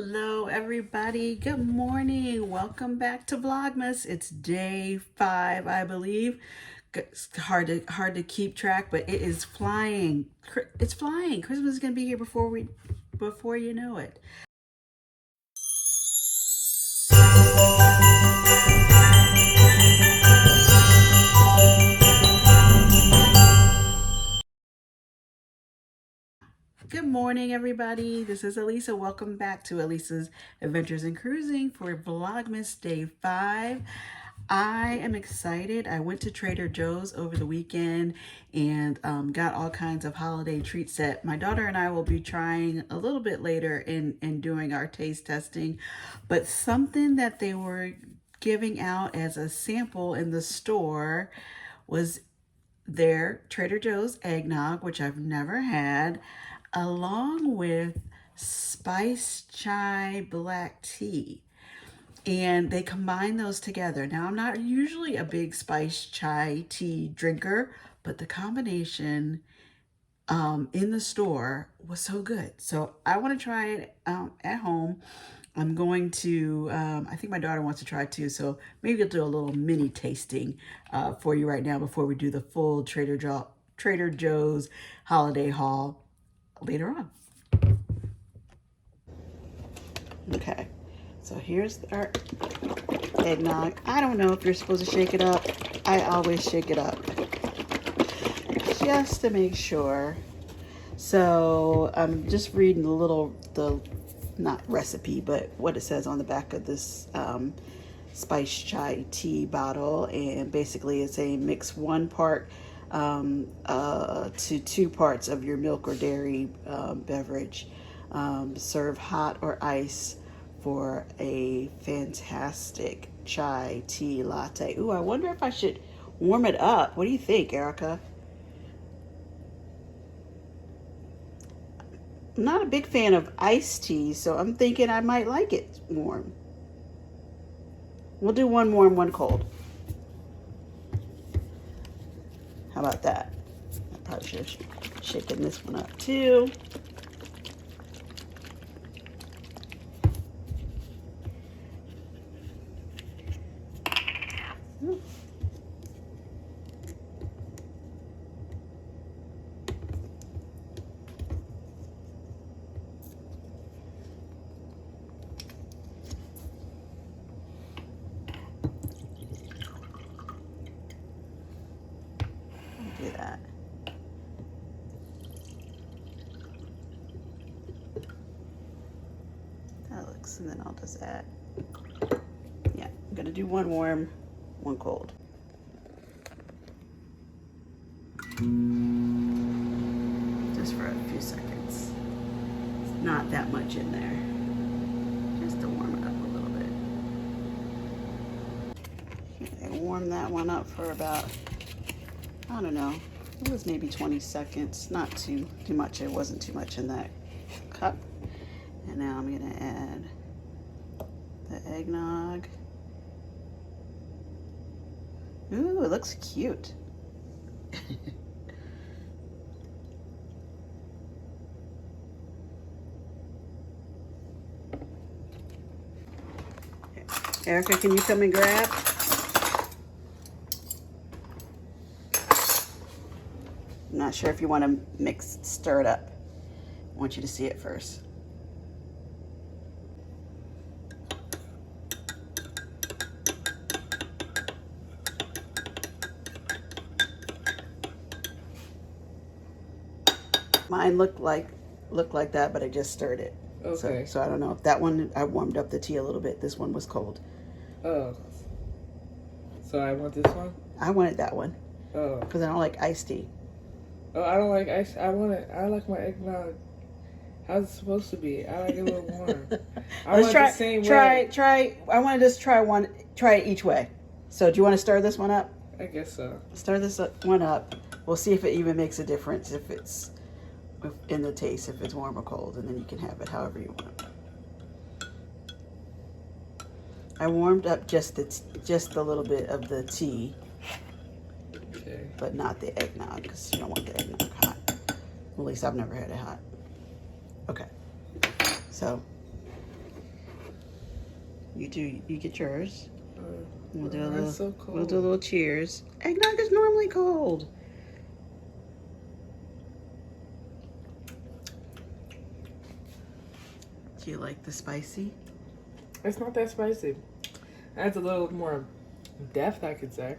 Hello everybody, good morning. Welcome back to Vlogmas. It's day 5, I believe. It's hard to keep track, but it is flying. It's flying. Christmas is going to be here before you know it. Good morning, everybody. This is Alisa. Welcome back to Alisa's Adventures in Cruising for Vlogmas Day 5. I am excited. I went to Trader Joe's over the weekend and got all kinds of holiday treat set. My daughter and I will be trying a little bit later in doing our taste testing, but something that they were giving out as a sample in the store was their Trader Joe's eggnog, which I've never had, along with spice chai black tea. And they combine those together. Now, I'm not usually a big spice chai tea drinker, but the combination in the store was so good. So I want to try it at home. I'm going to, I think my daughter wants to try it too, so maybe I'll do a little mini tasting for you right now before we do the full Trader Joe's holiday haul later on. Okay, so here's our eggnog. I don't know if you're supposed to shake it up. I always shake it up just to make sure. So I'm just reading the not recipe, but what it says on the back of this spice chai tea bottle. And basically it's a mix 1 part to 2 parts of your milk or dairy beverage. Serve hot or ice for a fantastic chai tea latte. Ooh, I wonder if I should warm it up. What do you think, Erica? I'm not a big fan of iced tea, so I'm thinking I might like it warm. We'll do 1 warm, 1 cold. How about that? I probably should have shaken this one up too. Do that. That looks, and then I'll just add. Yeah, I'm gonna do 1 warm, 1 cold. Just for a few seconds. It's not that much in there. Just to warm it up a little bit. Okay, warm that one up for about, I don't know, it was maybe 20 seconds. Not too much. It wasn't too much in that cup. And now I'm gonna add the eggnog. Ooh, it looks cute. Erica, can you come and grab? I'm not sure if you want to stir it up. I want you to see it first. Mine looked like that, but I just stirred it. Okay. So I don't know if that one, I warmed up the tea a little bit. This one was cold. Oh. So I want this one? I wanted that one. Oh. Because I don't like iced tea. Oh, I don't like ice. I like my eggnog. How's it supposed to be? I like it a little warm. I want the same way. I want to just try it each way. So do you want to stir this one up? I guess so. Stir this one up. We'll see if it even makes a difference if it's in the taste, if it's warm or cold, and then you can have it however you want. I warmed up just a little bit of the tea, okay, but not the eggnog because you don't want the eggnog hot. Well, at least I've never had it hot. Okay, so You do. You get yours. We'll do a little. So cold. We'll do a little cheers. Eggnog is normally cold. Do you like the spicy? It's not that spicy. Adds a little more depth, I could say.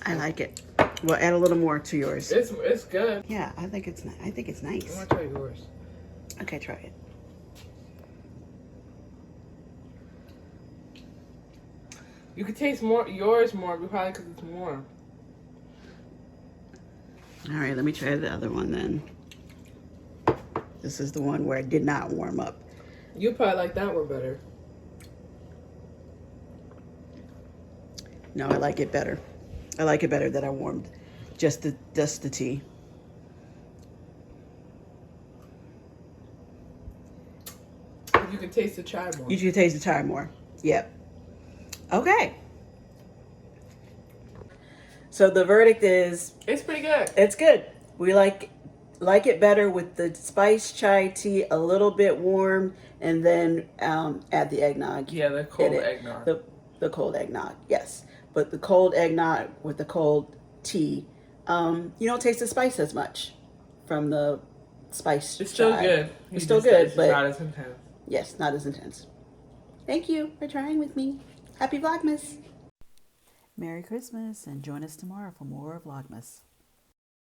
I like it. We'll add a little more to yours. It's good. Yeah, I think it's nice. I think it's nice. I'm gonna try yours. Okay, try it. You could taste yours more, probably because it's warm. All right, let me try the other one then. This is the one where it did not warm up. You probably like that one better. No, I like it better. I like it better that I warmed just the tea. You can taste the chai more. You can taste the chai more. Yep. Okay. So the verdict is it's pretty good. It's good. We like it better with the spiced chai tea a little bit warm, and then add the eggnog. Yeah, the cold eggnog. The cold eggnog, yes. But the cold eggnog with the cold tea, you don't taste the spice as much from the spiced It's still chai. good. It's still good, but not as intense. Yes, not as intense. Thank you for trying with me. Happy Vlogmas. Merry Christmas, and join us tomorrow for more Vlogmas.